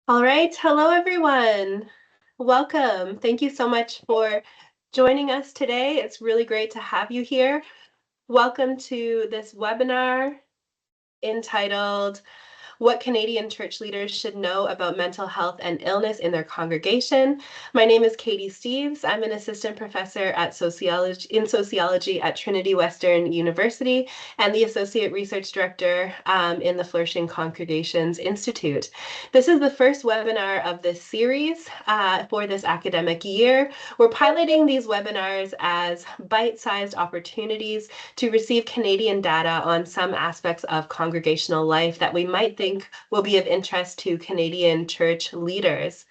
All right. Hello, everyone. Welcome. Thank you so much for joining us today. It's really great to have you here. Welcome to this webinar entitled What Canadian Church Leaders Should Know About Mental Health and Illness in Their Congregation. My name is Katie Steeves. I'm an assistant professor at sociology at Trinity Western University and the associate research director in the Flourishing Congregations Institute. This is the first webinar of this series for this academic year. We're piloting these webinars as bite-sized opportunities to receive Canadian data on some aspects of congregational life that we might think will be of interest to Canadian church leaders.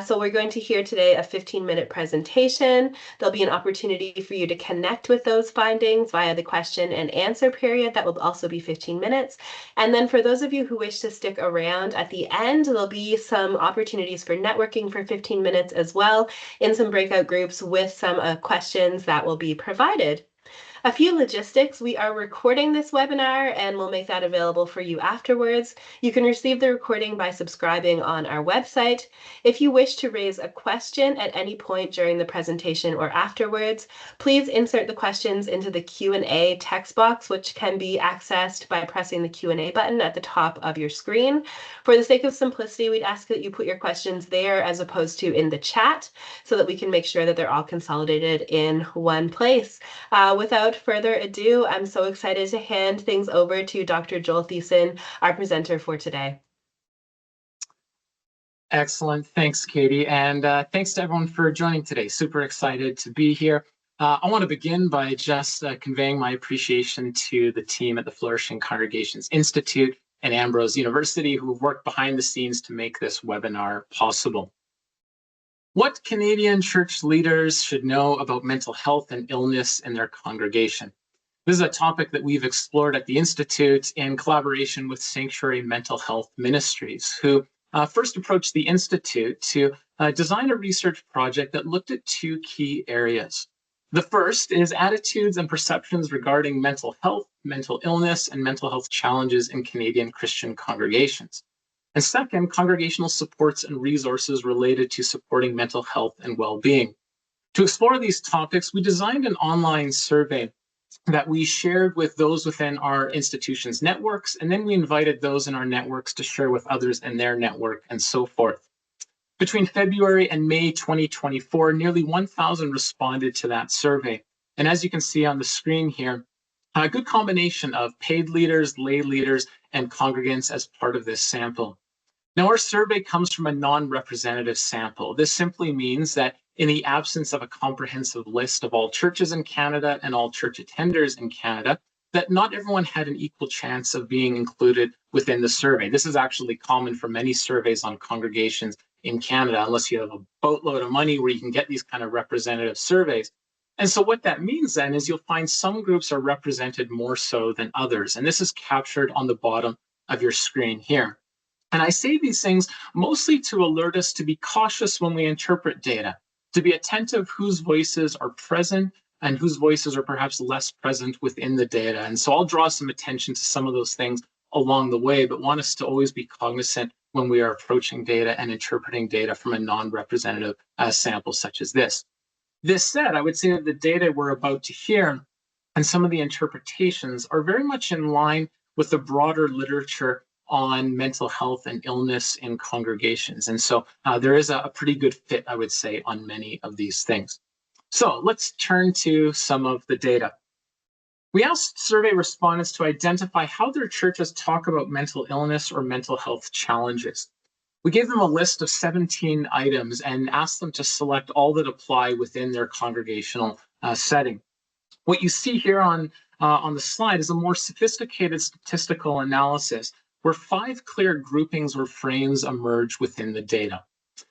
So we're going to hear today a 15-minute presentation. There'll be an opportunity for you to connect with those findings via the question and answer period. That will also be 15 minutes. And then for those of you who wish to stick around at the end, there'll be some opportunities for networking for 15 minutes as well in some breakout groups with some questions that will be provided. A few logistics. We are recording this webinar and we'll make that available for you afterwards. You can receive the recording by subscribing on our website. If you wish to raise a question at any point during the presentation or afterwards, please insert the questions into the Q&A text box, which can be accessed by pressing the Q&A button at the top of your screen. For the sake of simplicity, we'd ask that you put your questions there as opposed to in the chat so that we can make sure that they're all consolidated in one place. Without further ado, I'm so excited to hand things over to Dr. Joel Thiessen, our presenter for today. Excellent. Thanks, Katie. And thanks to everyone for joining today. Super excited to be here. I want to begin by just conveying my appreciation to the team at the Flourishing Congregations Institute and Ambrose University who have worked behind the scenes to make this webinar possible. What Canadian church leaders should know about mental health and illness in their congregation? This is a topic that we've explored at the Institute in collaboration with Sanctuary Mental Health Ministries, who first approached the Institute to design a research project that looked at two key areas. The first is attitudes and perceptions regarding mental health, mental illness, and mental health challenges in Canadian Christian congregations. And second, congregational supports and resources related to supporting mental health and well-being. To explore these topics, we designed an online survey that we shared with those within our institution's networks, and then we invited those in our networks to share with others in their network, and so forth. Between February and May 2024, nearly 1,000 responded to that survey. And as you can see on the screen here, a good combination of paid leaders, lay leaders, and congregants as part of this sample. Now, our survey comes from a non-representative sample. This simply means that in the absence of a comprehensive list of all churches in Canada and all church attenders in Canada, that not everyone had an equal chance of being included within the survey. This is actually common for many surveys on congregations in Canada, unless you have a boatload of money where you can get these kind of representative surveys. And so what that means then is you'll find some groups are represented more so than others. And this is captured on the bottom of your screen here. And I say these things mostly to alert us to be cautious when we interpret data, to be attentive whose voices are present and whose voices are perhaps less present within the data. And so I'll draw some attention to some of those things along the way, but want us to always be cognizant when we are approaching data and interpreting data from a non-representative sample such as this. This said, I would say that the data we're about to hear and some of the interpretations are very much in line with the broader literature on mental health and illness in congregations. And so there is a pretty good fit, I would say, on many of these things. So let's turn to some of the data. We asked survey respondents to identify how their churches talk about mental illness or mental health challenges. We gave them a list of 17 items and asked them to select all that apply within their congregational setting. What you see here on the slide is a more sophisticated statistical analysis where 5 clear groupings or frames emerge within the data.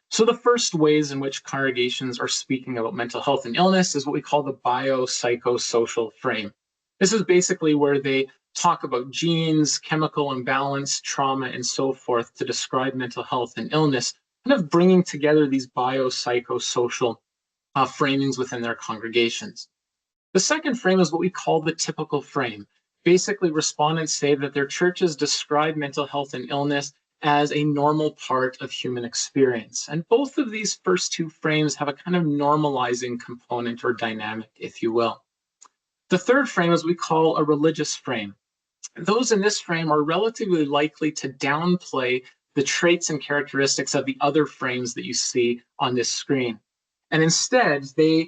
So the first ways in which congregations are speaking about mental health and illness is what we call the biopsychosocial frame. This is basically where they talk about genes, chemical imbalance, trauma, and so forth to describe mental health and illness, kind of bringing together these biopsychosocial framings within their congregations. The second frame is what we call the typical frame. Basically, respondents say that their churches describe mental health and illness as a normal part of human experience. And both of these first two frames have a kind of normalizing component or dynamic, if you will. The third frame is we call a religious frame. Those in this frame are relatively likely to downplay the traits and characteristics of the other frames that you see on this screen. And instead, they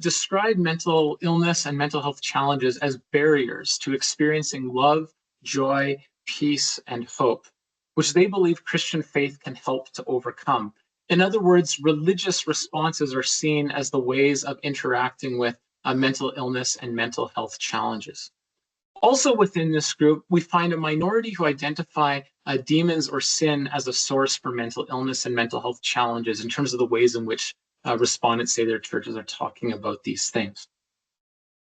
describe mental illness and mental health challenges as barriers to experiencing love, joy, peace, and hope, which they believe Christian faith can help to overcome. In other words, religious responses are seen as the ways of interacting with mental illness and mental health challenges. Also within this group, we find a minority who identify demons or sin as a source for mental illness and mental health challenges in terms of the ways in which respondents say their churches are talking about these things.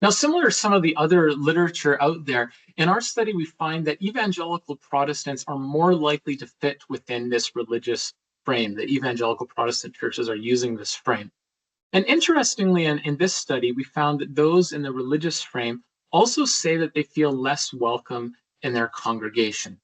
Now, similar to some of the other literature out there, in our study, we find that evangelical Protestants are more likely to fit within this religious frame, that evangelical Protestant churches are using this frame. And interestingly, in this study, we found that those in the religious frame also say that they feel less welcome in their congregation.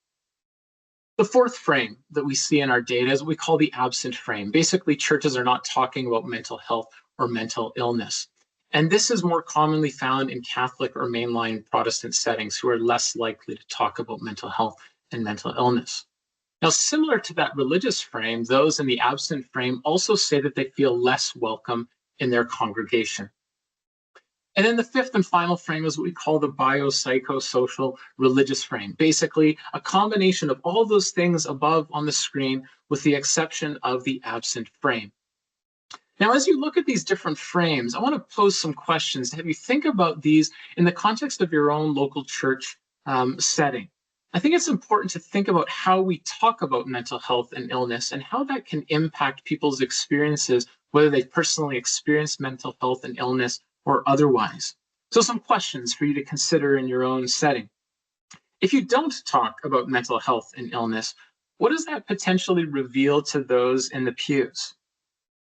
The fourth frame that we see in our data is what we call the absent frame. Basically, churches are not talking about mental health or mental illness. And this is more commonly found in Catholic or mainline Protestant settings who are less likely to talk about mental health and mental illness. Now, similar to that religious frame, those in the absent frame also say that they feel less welcome in their congregation. And then the fifth and final frame is what we call the biopsychosocial religious frame. Basically, a combination of all those things above on the screen with the exception of the absent frame. Now, as you look at these different frames, I want to pose some questions to have you think about these in the context of your own local church setting. I think it's important to think about how we talk about mental health and illness and how that can impact people's experiences, whether they personally experience mental health and illness or otherwise. So some questions for you to consider in your own setting. If you don't talk about mental health and illness, what does that potentially reveal to those in the pews?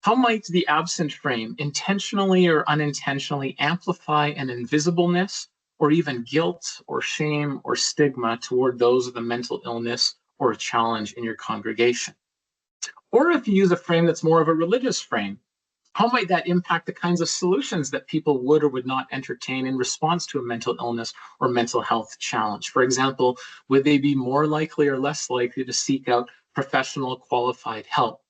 How might the absent frame intentionally or unintentionally amplify an invisibleness or even guilt or shame or stigma toward those with a mental illness or a challenge in your congregation? Or if you use a frame that's more of a religious frame, how might that impact the kinds of solutions that people would or would not entertain in response to a mental illness or mental health challenge? For example, would they be more likely or less likely to seek out professional qualified help?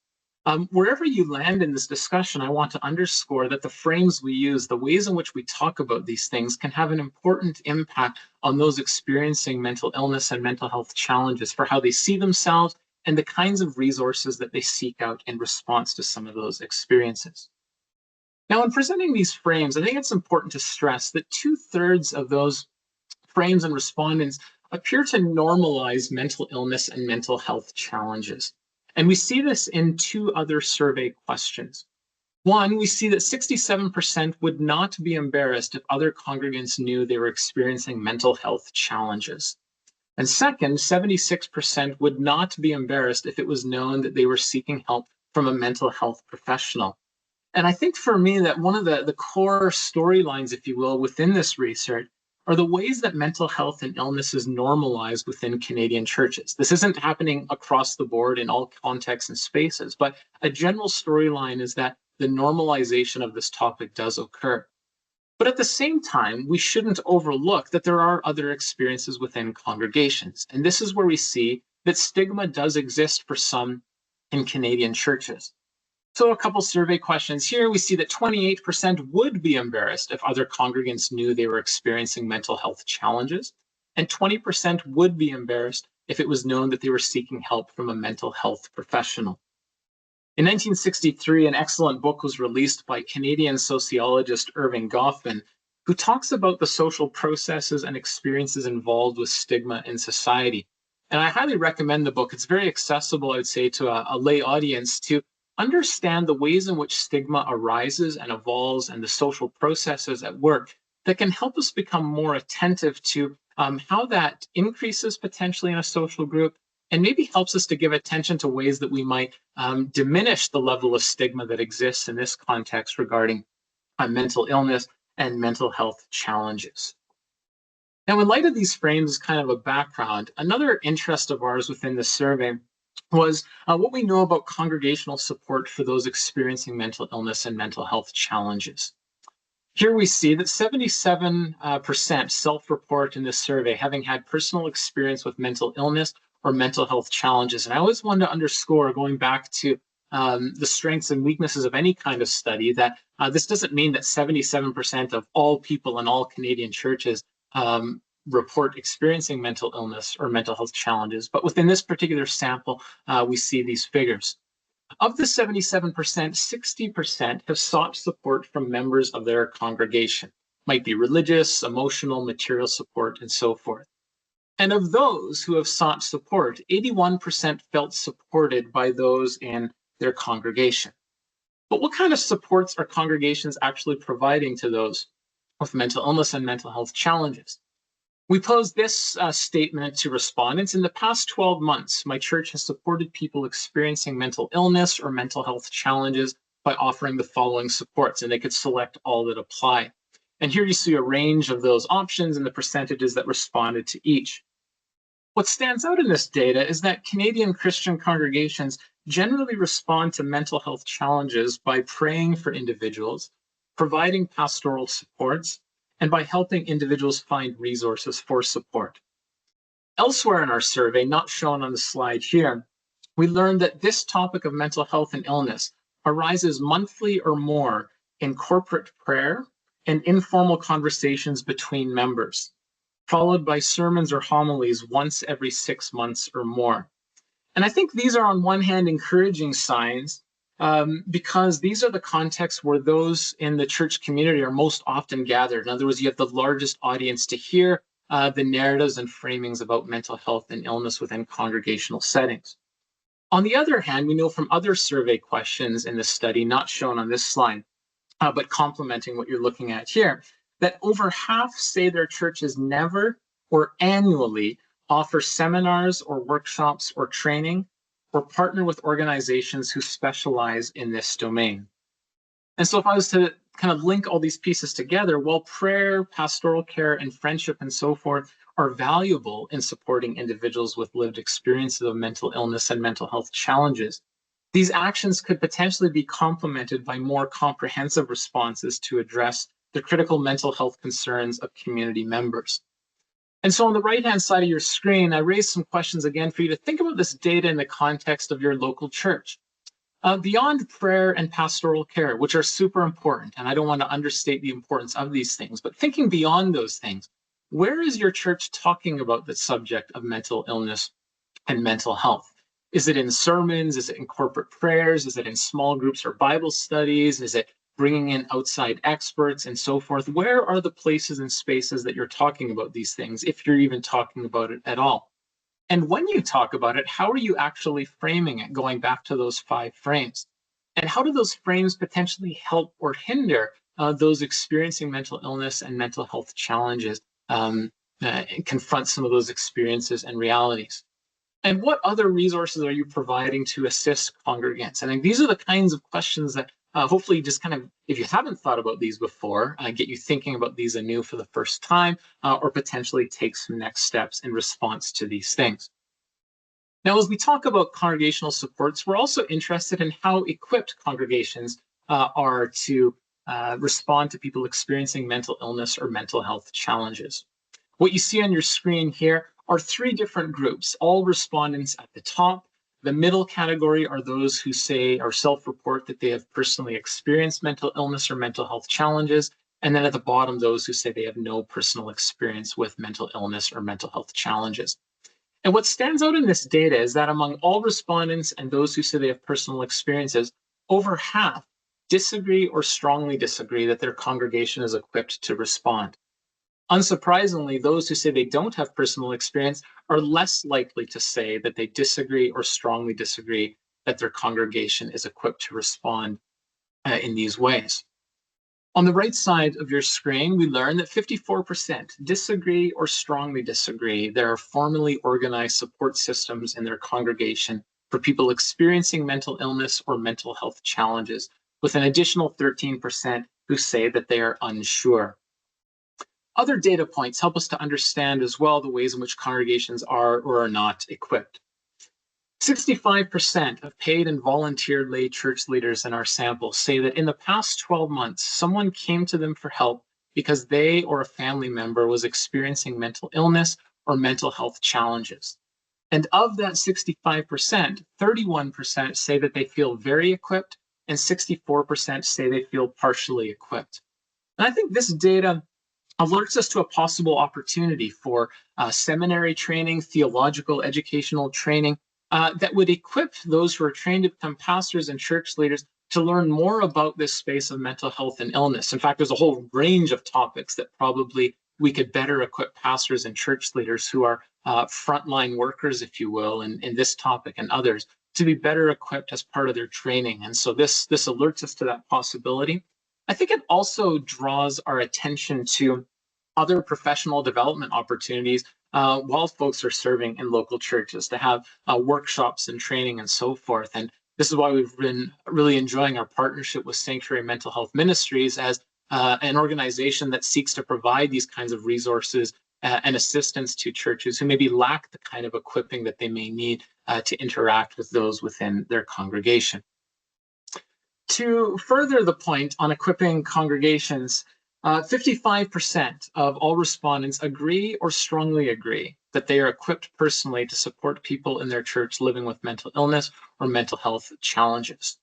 Wherever you land in this discussion, I want to underscore that the frames we use, the ways in which we talk about these things, can have an important impact on those experiencing mental illness and mental health challenges for how they see themselves and the kinds of resources that they seek out in response to some of those experiences. Now, in presenting these frames, I think it's important to stress that 2/3 of those frames and respondents appear to normalize mental illness and mental health challenges. And we see this in two other survey questions. One, we see that 67% would not be embarrassed if other congregants knew they were experiencing mental health challenges. And second, 76% would not be embarrassed if it was known that they were seeking help from a mental health professional. And I think for me that one of the core storylines, if you will, within this research are the ways that mental health and illness is normalized within Canadian churches. This isn't happening across the board in all contexts and spaces, but a general storyline is that the normalization of this topic does occur. But at the same time, we shouldn't overlook that there are other experiences within congregations. And this is where we see that stigma does exist for some in Canadian churches. So a couple survey questions here. We see that 28% would be embarrassed if other congregants knew they were experiencing mental health challenges, and 20% would be embarrassed if it was known that they were seeking help from a mental health professional. In 1963, an excellent book was released by Canadian sociologist Irving Goffman, who talks about the social processes and experiences involved with stigma in society. And I highly recommend the book. It's very accessible, I would say, to a lay audience to understand the ways in which stigma arises and evolves and the social processes at work that can help us become more attentive to how that increases potentially in a social group and maybe helps us to give attention to ways that we might diminish the level of stigma that exists in this context regarding mental illness and mental health challenges. Now, in light of these frames as kind of a background, another interest of ours within the survey was what we know about congregational support for those experiencing mental illness and mental health challenges. Here we see that 77% self-report in this survey having had personal experience with mental illness or mental health challenges. And I always want to underscore, going back to the strengths and weaknesses of any kind of study, that this doesn't mean that 77% of all people in all Canadian churches report experiencing mental illness or mental health challenges. But within this particular sample, we see these figures. Of the 77%, 60% have sought support from members of their congregation. Might be religious, emotional, material support, and so forth. And of those who have sought support, 81% felt supported by those in their congregation. But what kind of supports are congregations actually providing to those with mental illness and mental health challenges? We posed this statement to respondents. In the past 12 months, my church has supported people experiencing mental illness or mental health challenges by offering the following supports, and they could select all that apply. And here you see a range of those options and the percentages that responded to each. What stands out in this data is that Canadian Christian congregations generally respond to mental health challenges by praying for individuals, providing pastoral supports, and by helping individuals find resources for support. Elsewhere in our survey, not shown on the slide here, we learned that this topic of mental health and illness arises monthly or more in corporate prayer and informal conversations between members, followed by sermons or homilies once every 6 months or more. And I think these are, on one hand, encouraging signs, because these are the contexts where those in the church community are most often gathered. In other words, you have the largest audience to hear the narratives and framings about mental health and illness within congregational settings. On the other hand, we know from other survey questions in the study, not shown on this slide, but complementing what you're looking at here, that over half say their churches never or annually offer seminars or workshops or training, or partner with organizations who specialize in this domain. And so if I was to kind of link all these pieces together, while prayer, pastoral care, and friendship and so forth are valuable in supporting individuals with lived experiences of mental illness and mental health challenges, these actions could potentially be complemented by more comprehensive responses to address the critical mental health concerns of community members. And so on the right-hand side of your screen, I raised some questions again for you to think about this data in the context of your local church. Beyond prayer and pastoral care, which are super important, and I don't want to understate the importance of these things, but thinking beyond those things, where is your church talking about the subject of mental illness and mental health? Is it in sermons? Is it in corporate prayers? Is it in small groups or Bible studies? Is it bringing in outside experts and so forth? Where are the places and spaces that you're talking about these things, if you're even talking about it at all? And when you talk about it, how are you actually framing it, going back to those 5 frames? And how do those frames potentially help or hinder those experiencing mental illness and mental health challenges confront some of those experiences and realities? And what other resources are you providing to assist congregants? I think these are the kinds of questions that hopefully just kind of, if you haven't thought about these before, get you thinking about these anew for the first time, or potentially take some next steps in response to these things. Now, as we talk about congregational supports, we're also interested in how equipped congregations are to respond to people experiencing mental illness or mental health challenges. What you see on your screen here are 3 different groups, all respondents at the top. The middle category are those who say or self-report that they have personally experienced mental illness or mental health challenges. And then at the bottom, those who say they have no personal experience with mental illness or mental health challenges. And what stands out in this data is that among all respondents and those who say they have personal experiences, over half disagree or strongly disagree that their congregation is equipped to respond. Unsurprisingly, those who say they don't have personal experience are less likely to say that they disagree or strongly disagree that their congregation is equipped to respond in these ways. On the right side of your screen, we learn that 54% disagree or strongly disagree there are formally organized support systems in their congregation for people experiencing mental illness or mental health challenges, with an additional 13% who say that they are unsure. Other data points help us to understand as well the ways in which congregations are or are not equipped. 65% of paid and volunteer lay church leaders in our sample say that in the past 12 months, someone came to them for help because they or a family member was experiencing mental illness or mental health challenges. And of that 65%, 31% say that they feel very equipped, and 64% say they feel partially equipped. And I think this data alerts us to a possible opportunity for seminary training, theological educational training that would equip those who are trained to become pastors and church leaders to learn more about this space of mental health and illness. In fact, there's a whole range of topics that probably we could better equip pastors and church leaders who are frontline workers, if you will, in this topic and others to be better equipped as part of their training. And so this alerts us to that possibility. I think it also draws our attention to other professional development opportunities while folks are serving in local churches to have workshops and training and so forth. And this is why we've been really enjoying our partnership with Sanctuary Mental Health Ministries as an organization that seeks to provide these kinds of resources and assistance to churches who maybe lack the kind of equipping that they may need to interact with those within their congregation. To further the point on equipping congregations, 55% of all respondents agree or strongly agree that they are equipped personally to support people in their church living with mental illness or mental health challenges.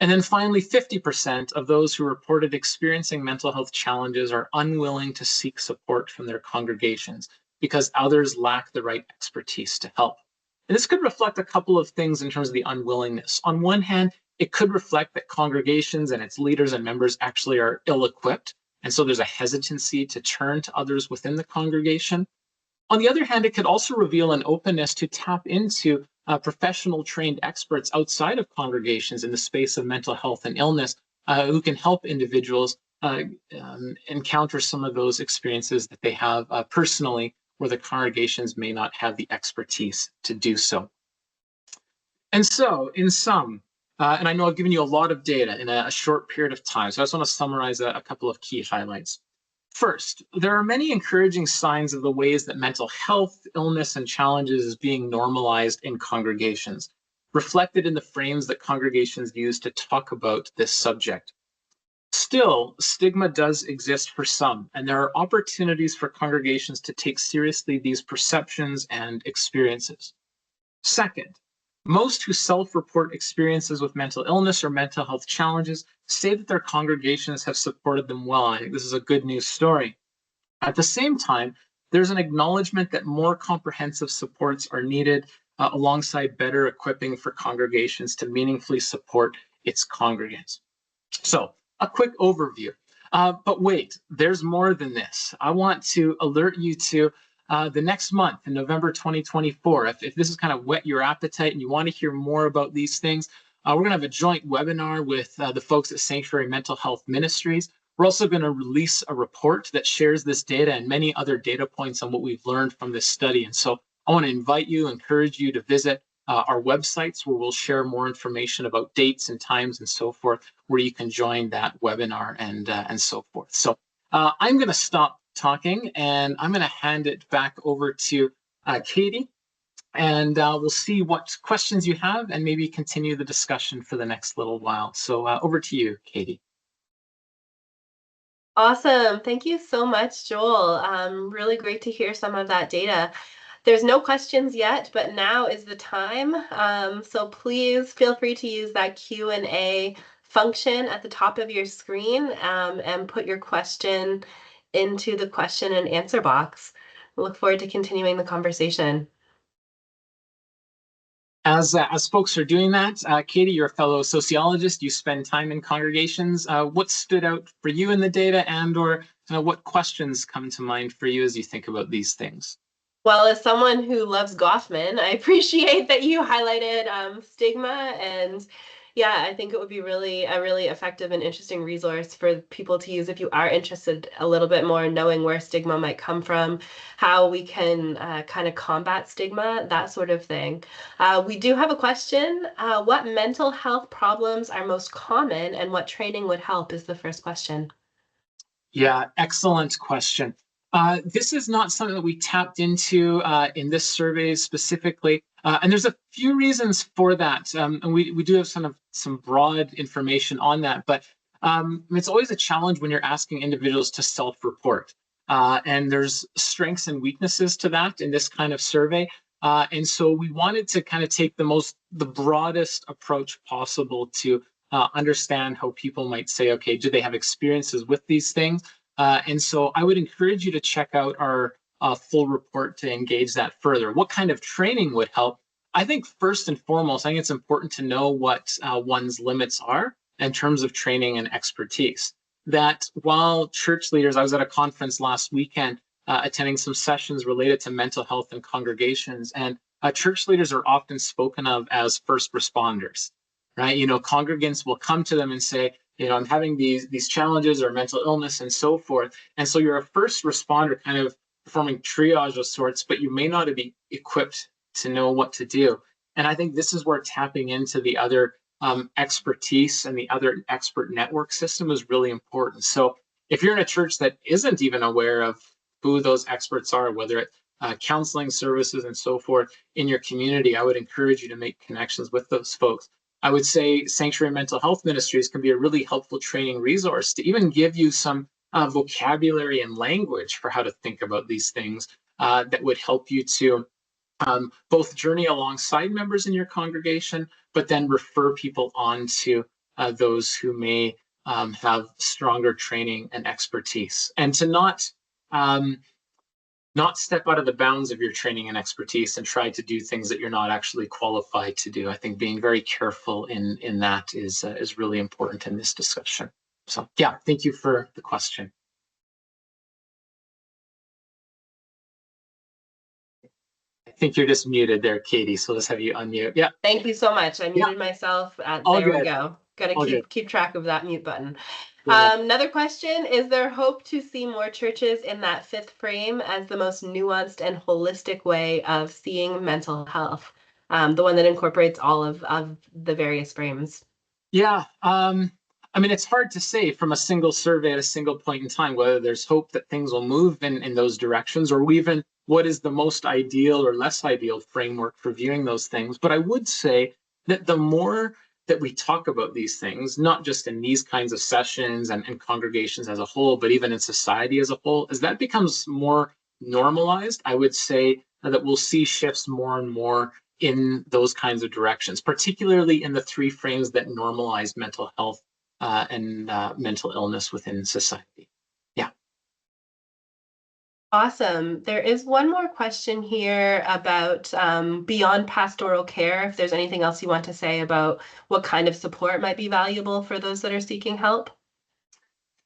And then finally, 50% of those who reported experiencing mental health challenges are unwilling to seek support from their congregations because others lack the right expertise to help. And this could reflect a couple of things in terms of the unwillingness. On one hand, it could reflect that congregations and its leaders and members actually are ill-equipped, and so there's a hesitancy to turn to others within the congregation. On the other hand, it could also reveal an openness to tap into professional trained experts outside of congregations in the space of mental health and illness who can help individuals encounter some of those experiences that they have personally where the congregations may not have the expertise to do so. And so, in sum, and I know I've given you a lot of data in a short period of time, so I just want to summarize a couple of key highlights. First, there are many encouraging signs of the ways that mental health, illness, and challenges is being normalized in congregations, reflected in the frames that congregations use to talk about this subject. Still, stigma does exist for some, and there are opportunities for congregations to take seriously these perceptions and experiences. Second, most who self-report experiences with mental illness or mental health challenges say that their congregations have supported them well. I think this is a good news story. At the same time, there's an acknowledgement that more comprehensive supports are needed alongside better equipping for congregations to meaningfully support its congregants. So, a quick overview. But wait, there's more than this. I want to alert you to the next month in November 2024. If this has kind of whet your appetite and you want to hear more about these things, we're going to have a joint webinar with the folks at Sanctuary Mental Health Ministries. We're also going to release a report that shares this data and many other data points on what we've learned from this study. And so I want to invite you, encourage you to visit our websites where we'll share more information about dates and times and so forth, where you can join that webinar and so forth. So I'm going to stop talking and I'm going to hand it back over to Katie, and we'll see what questions you have and maybe continue the discussion for the next little while. So over to you, Katie. Awesome. Thank you so much, Joel. Really great to hear some of that data. There's no questions yet, but now is the time. So please feel free to use that Q&A function at the top of your screen and put your question into the question and answer box. I look forward to continuing the conversation. As folks are doing that, Katie, you're a fellow sociologist. You spend time in congregations. What stood out for you in the data, and/or what questions come to mind for you as you think about these things? Well, as someone who loves Goffman, I appreciate that you highlighted stigma, and yeah, I think it would be a really effective and interesting resource for people to use if you are interested a little bit more in knowing where stigma might come from, how we can kind of combat stigma, that sort of thing. We do have a question. What mental health problems are most common and what training would help is the first question. Yeah, excellent question. This is not something that we tapped into in this survey specifically. And there's a few reasons for that. And we do have some broad information on that, but it's always a challenge when you're asking individuals to self-report. And there's strengths and weaknesses to that in this kind of survey. And so we wanted to kind of take the broadest approach possible to understand how people might say, okay, do they have experiences with these things? And so I would encourage you to check out our full report to engage that further. What kind of training would help? I think first and foremost, I think it's important to know what one's limits are in terms of training and expertise. That while church leaders, I was at a conference last weekend attending some sessions related to mental health and congregations, and church leaders are often spoken of as first responders, right? You know, congregants will come to them and say, you know, I'm having these challenges or mental illness and so forth. And so you're a first responder kind of performing triage of sorts, but you may not be equipped to know what to do. And I think this is where tapping into the other expertise and the other expert network system is really important. So if you're in a church that isn't even aware of who those experts are, whether it's counseling services and so forth in your community, I would encourage you to make connections with those folks. I would say Sanctuary Mental Health Ministries can be a really helpful training resource to even give you some vocabulary and language for how to think about these things that would help you to both journey alongside members in your congregation, but then refer people on to those who may have stronger training and expertise, and to not step out of the bounds of your training and expertise and try to do things that you're not actually qualified to do. I think being very careful in that is really important in this discussion. So yeah, thank you for the question. I think you're just muted there, Katie. So let's have you unmute. Yeah. Thank you so much. I muted myself. There we go. Got to keep track of that mute button. Another question, is there hope to see more churches in that fifth frame as the most nuanced and holistic way of seeing mental health? The one that incorporates all of the various frames. Yeah. I mean, it's hard to say from a single survey at a single point in time whether there's hope that things will move in those directions, or even what is the most ideal or less ideal framework for viewing those things. But I would say that the more that we talk about these things, not just in these kinds of sessions and congregations as a whole, but even in society as a whole, as that becomes more normalized, I would say that we'll see shifts more and more in those kinds of directions, particularly in the three frames that normalize mental health and mental illness within society. Yeah. Awesome. There is one more question here about beyond pastoral care, if there's anything else you want to say about what kind of support might be valuable for those that are seeking help.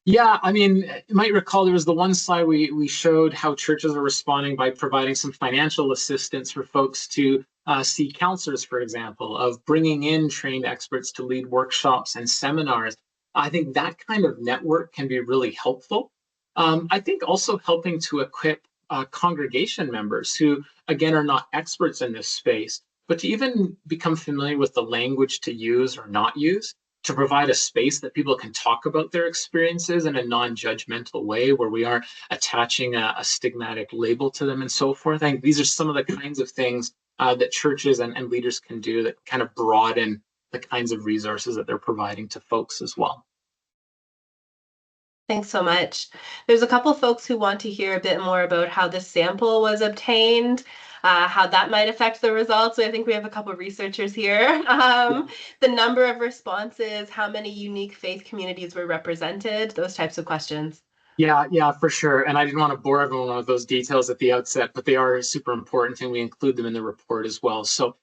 Yeah, I mean, you might recall there was the one slide we showed how churches are responding by providing some financial assistance for folks to see counselors, for example, of bringing in trained experts to lead workshops and seminars. I think that kind of network can be really helpful. I think also helping to equip congregation members who, again, are not experts in this space, but to even become familiar with the language to use or not use, to provide a space that people can talk about their experiences in a non-judgmental way where we aren't attaching a stigmatic label to them and so forth. I think these are some of the kinds of things that churches and leaders can do that kind of broaden the kinds of resources that they're providing to folks as well. Thanks so much. There's a couple folks who want to hear a bit more about how the sample was obtained, how that might affect the results. So I think we have a couple of researchers here. The number of responses, how many unique faith communities were represented, those types of questions. Yeah, for sure. And I didn't want to bore everyone with those details at the outset, but they are super important and we include them in the report as well. So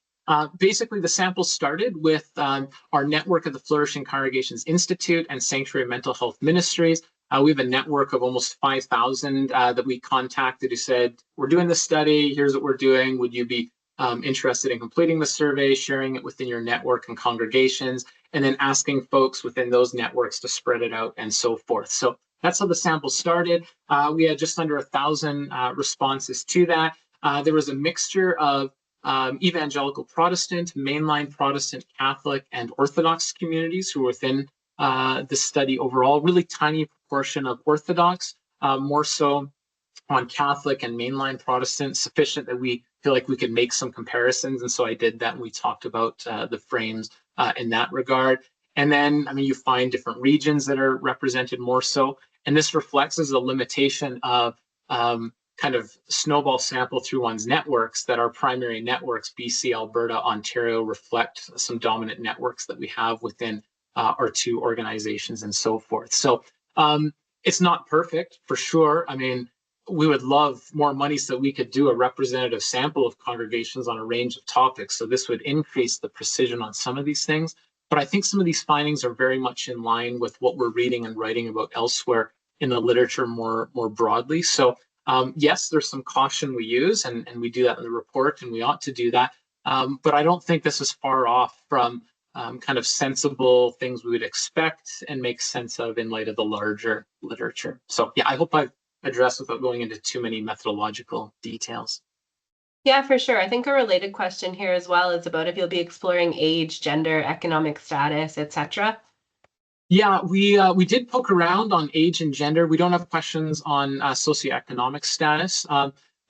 basically, the sample started with our network of the Flourishing Congregations Institute and Sanctuary Mental Health Ministries. We have a network of almost 5,000 that we contacted who said, we're doing this study, here's what we're doing. Would you be interested in completing the survey, sharing it within your network and congregations, and then asking folks within those networks to spread it out and so forth. So that's how the sample started. We had just under 1,000 responses to that. There was a mixture of evangelical Protestant, mainline Protestant, Catholic, and Orthodox communities who were within the study overall. Really tiny proportion of Orthodox, more so on Catholic and mainline Protestant sufficient that we feel like we could make some comparisons. And so I did that, and we talked about the frames in that regard. And then, I mean, you find different regions that are represented more so. And this reflects as a limitation of kind of snowball sample through one's networks, that our primary networks, BC, Alberta, Ontario, reflect some dominant networks that we have within our two organizations and so forth. So it's not perfect for sure. I mean, we would love more money so we could do a representative sample of congregations on a range of topics. So this would increase the precision on some of these things. But I think some of these findings are very much in line with what we're reading and writing about elsewhere in the literature more broadly. So yes, there's some caution we use, and we do that in the report, and we ought to do that. But I don't think this is far off from kind of sensible things we would expect and make sense of in light of the larger literature. So yeah, I hope I've addressed without going into too many methodological details. Yeah, for sure. I think a related question here as well is about if you'll be exploring age, gender, economic status, etc. Yeah, we did poke around on age and gender. We don't have questions on socioeconomic status,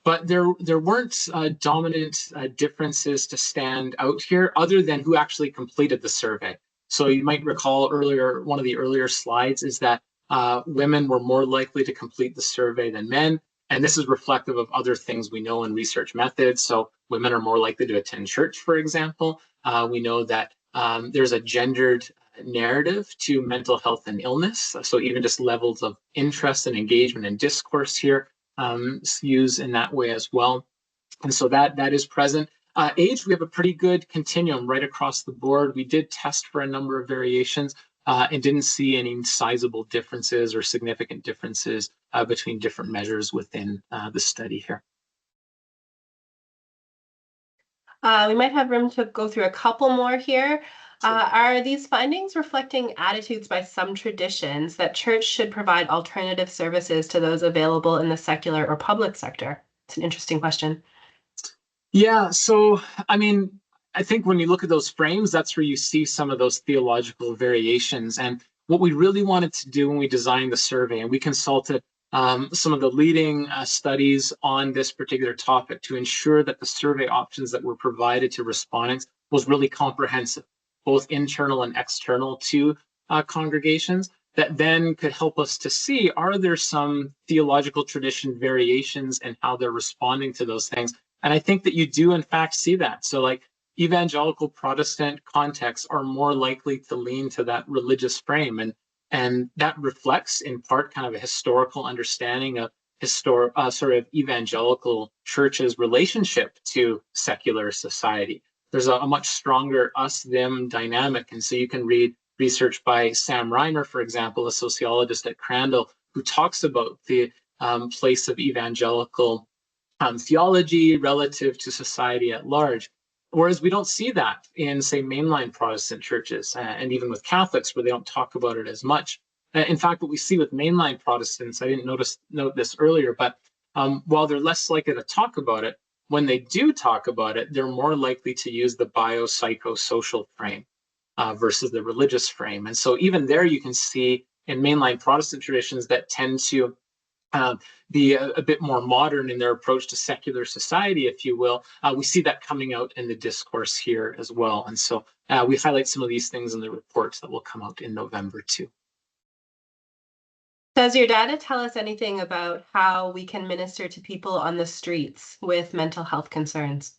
but there weren't dominant differences to stand out here, other than who actually completed the survey. So you might recall earlier, one of the earlier slides is that women were more likely to complete the survey than men, and this is reflective of other things we know in research methods. So women are more likely to attend church, for example. We know that there's a gendered narrative to mental health and illness. So even just levels of interest and engagement and discourse here use in that way as well. And so that is present. Age, we have a pretty good continuum right across the board. We did test for a number of variations and didn't see any sizable differences or significant differences between different measures within the study here. We might have room to go through a couple more here. Are these findings reflecting attitudes by some traditions that church should provide alternative services to those available in the secular or public sector? It's an interesting question. Yeah, so I mean, I think when you look at those frames, that's where you see some of those theological variations. And what we really wanted to do when we designed the survey, and we consulted some of the leading studies on this particular topic to ensure that the survey options that were provided to respondents was really comprehensive, both internal and external to congregations, that then could help us to see, are there some theological tradition variations in how they're responding to those things? And I think that you do, in fact, see that. So, like, evangelical Protestant contexts are more likely to lean to that religious frame. And that reflects, in part, kind of a historical understanding of sort of evangelical church's relationship to secular society. There's a much stronger us-them dynamic. And so you can read research by Sam Reimer, for example, a sociologist at Crandall, who talks about the place of evangelical theology relative to society at large. Whereas we don't see that in, say, mainline Protestant churches, and even with Catholics, where they don't talk about it as much. In fact, what we see with mainline Protestants, I didn't note this earlier, but while they're less likely to talk about it, when they do talk about it, they're more likely to use the biopsychosocial frame versus the religious frame. And so even there, you can see in mainline Protestant traditions that tend to be a bit more modern in their approach to secular society, if you will. We see that coming out in the discourse here as well. And so we highlight some of these things in the reports that will come out in November too. Does your data tell us anything about how we can minister to people on the streets with mental health concerns?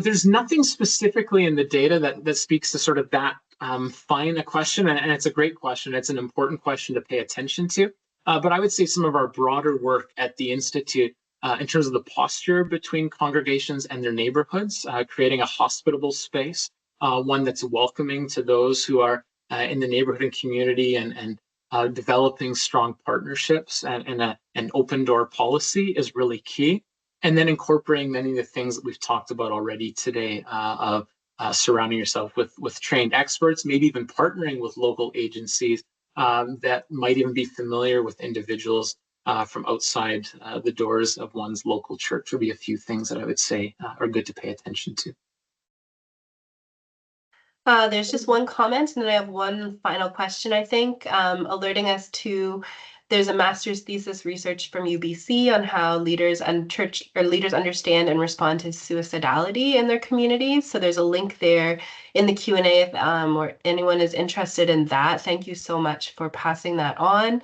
There's nothing specifically in the data that speaks to sort of that fine a question, and it's a great question. It's an important question to pay attention to. But I would say some of our broader work at the Institute in terms of the posture between congregations and their neighborhoods, creating a hospitable space, one that's welcoming to those who are in the neighborhood and community, and developing strong partnerships and an open door policy is really key. And then incorporating many of the things that we've talked about already today of surrounding yourself with trained experts, maybe even partnering with local agencies that might even be familiar with individuals from outside the doors of one's local church would be a few things that I would say are good to pay attention to. There's just one comment, and then I have one final question, I think, alerting us to There's a master's thesis research from UBC on how leaders and church or leaders understand and respond to suicidality in their communities. So there's a link there in the Q&A if or anyone is interested in that. Thank you so much for passing that on.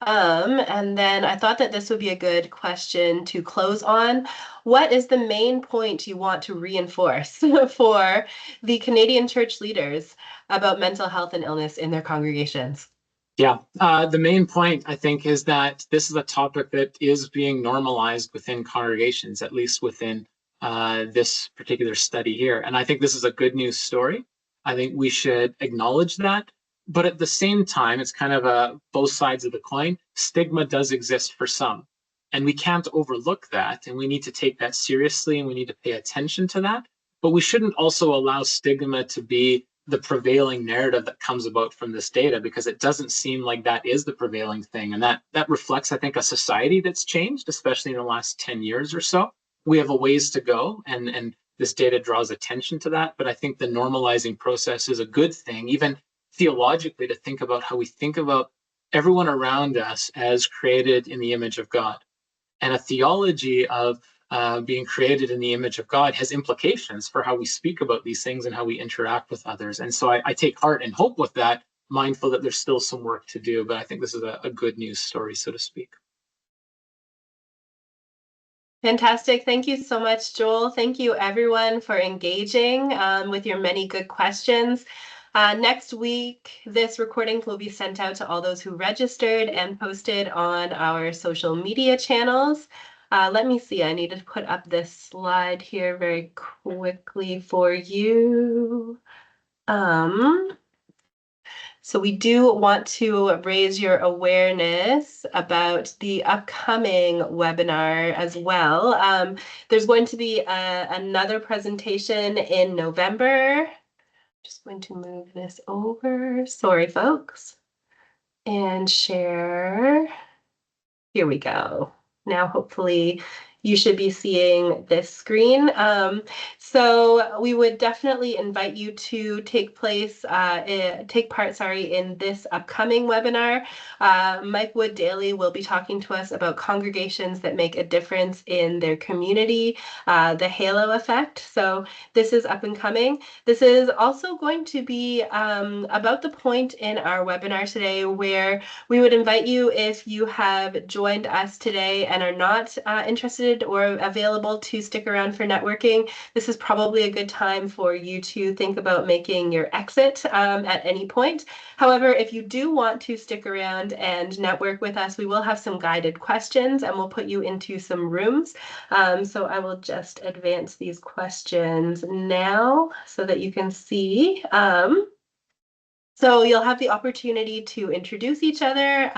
And then I thought that this would be a good question to close on. What is the main point you want to reinforce for the Canadian church leaders about mental health and illness in their congregations? Yeah, the main point, I think, is that this is a topic that is being normalized within congregations, at least within this particular study here. And I think this is a good news story. I think we should acknowledge that. But at the same time, it's kind of both sides of the coin. Stigma does exist for some. And we can't overlook that. And we need to take that seriously and we need to pay attention to that. But we shouldn't also allow stigma to be the prevailing narrative that comes about from this data, because it doesn't seem like that is the prevailing thing. And that reflects, I think, a society that's changed, especially in the last 10 years or so. We have a ways to go, and this data draws attention to that. But I think the normalizing process is a good thing, even theologically, to think about how we think about everyone around us as created in the image of God. And a theology of being created in the image of God has implications for how we speak about these things and how we interact with others. And so I take heart and hope with that, mindful that there's still some work to do. But I think this is a good news story, so to speak. Fantastic. Thank you so much, Joel. Thank you, everyone, for engaging with your many good questions. Next week, this recording will be sent out to all those who registered and posted on our social media channels. Let me see, I need to put up this slide here very quickly for you. So we do want to raise your awareness about the upcoming webinar as well. There's going to be another presentation in November. Just going to move this over. Sorry, folks. And share. Here we go. Now, hopefully, you should be seeing this screen. So we would definitely invite you to take part, in this upcoming webinar. Mike Wood Daly will be talking to us about congregations that make a difference in their community, the halo effect. So this is up and coming. This is also going to be about the point in our webinar today where we would invite you, if you have joined us today and are not interested or available to stick around for networking, this is probably a good time for you to think about making your exit at any point. However, if you do want to stick around and network with us, we will have some guided questions and we'll put you into some rooms. So I will just advance these questions now so that you can see. So you'll have the opportunity to introduce each other,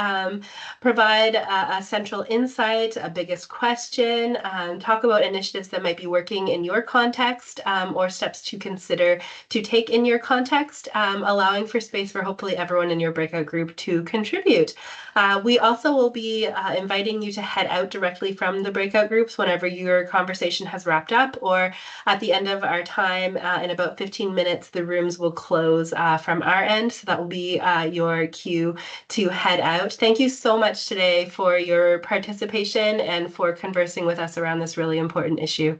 provide a central insight, a biggest question, talk about initiatives that might be working in your context, or steps to consider to take in your context, allowing for space for hopefully everyone in your breakout group to contribute. We also will be inviting you to head out directly from the breakout groups whenever your conversation has wrapped up, or at the end of our time in about 15 minutes, the rooms will close from our end. So that will be your cue to head out. Thank you so much today for your participation and for conversing with us around this really important issue.